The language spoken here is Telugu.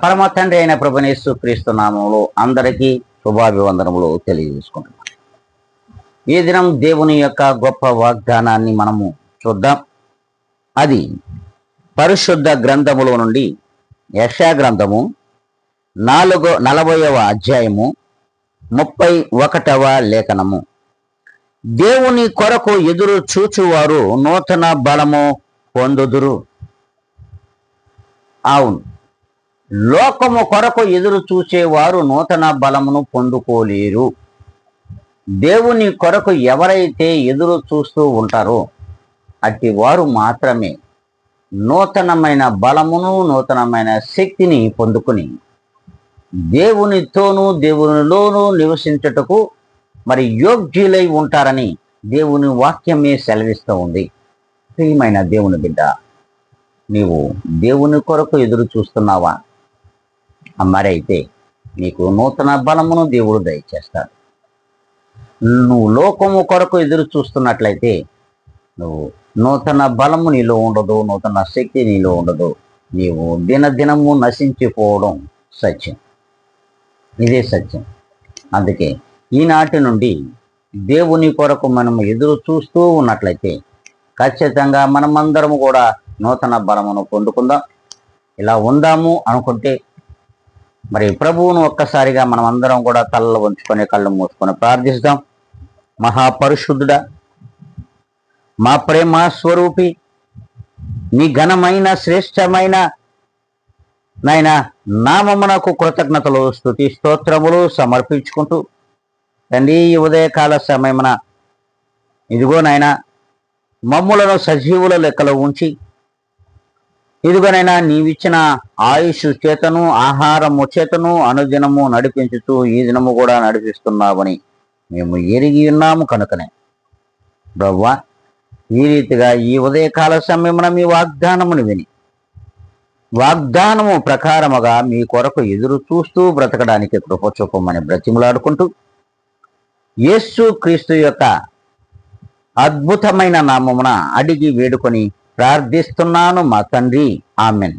పరమ తండ్రి అయిన ప్రభువైన యేసుక్రీస్తు నామములో అందరికీ శుభాభివందనములు తెలియజేసుకుంటున్నాం. ఈ దినం దేవుని యొక్క గొప్ప వాగ్దానాన్ని మనము చూద్దాం. అది పరిశుద్ధ గ్రంథములో నుండి యెషయా గ్రంథము 40వ అధ్యాయము 31వ లేఖనము. దేవుని కొరకు ఎదురు చూచువారు నూతన బలము పొందుదురు. అవును, లోకము కొరకు ఎదురు చూచేవారు నూతన బలమును పొందుకోలేరు. దేవుని కొరకు ఎవరైతే ఎదురు చూస్తూ ఉంటారో అట్టి వారు మాత్రమే నూతనమైన బలమును నూతనమైన శక్తిని పొందుకుని దేవునితోనూ దేవునిలోనూ నివసించుటకు మరి యోగ్యులై ఉంటారని దేవుని వాక్యమే సెలవిస్తూ ఉంది. ప్రియమైన దేవుని బిడ్డ, నీవు దేవుని కొరకు ఎదురు చూస్తున్నావా? మరైతే నీకు నూతన బలమును దేవుడు దయచేస్తాడు. నువ్వు లోకము కొరకు ఎదురు చూస్తున్నట్లయితే నువ్వు నూతన బలము నీలో ఉండదు, నూతన శక్తి నీలో ఉండదు. నీవు దినదినము నశించిపోవడం సత్యం. ఇదే సత్యం. అందుకే ఈనాటి నుండి దేవుని కొరకు మనం ఎదురు చూస్తూ ఉన్నట్లయితే ఖచ్చితంగా మనమందరము కూడా నూతన బలమును పొందుకుందాం. ఇలా ఉందాము అనుకుంటే మరి ప్రభువును ఒక్కసారిగా మనం అందరం కూడా తలలు వంచుకొని కళ్ళు మూసుకొని ప్రార్థిస్తాం. మహాపరిశుద్ధుడా, మా ప్రేమ స్వరూపి, నీ ఘనమైన శ్రేష్టమైన నాయన నామమునకు కృతజ్ఞతలు స్తుతి స్తోత్రములు సమర్పించుకుంటూ తండ్రి, ఈ ఉదయకాల సమయమున ఇదిగో నాయన మమ్ములను సజీవుల లెక్కలో ఉంచి ఇదిగోనైనా నీవిచ్చిన ఆయుష్ చేతను ఆహారము చేతను అనుదినము నడిపించుతూ ఈ దినము కూడా నడిపిస్తున్నావని మేము ఎరిగి ఉన్నాము. కనుకనే ప్రభువా, ఈ రీతిగా ఈ ఉదయకాల సమయమున మీ వాగ్దానమును విని వాగ్దానము ప్రకారముగా మీ కొరకు ఎదురు చూస్తూ బ్రతకడానికి కృప చూపమని బ్రతిములాడుకుంటూ యేసు క్రీస్తు యొక్క అద్భుతమైన నామమున అడిగి వేడుకొని ప్రార్థిస్తున్నాను మా తండ్రి. ఆమెన్.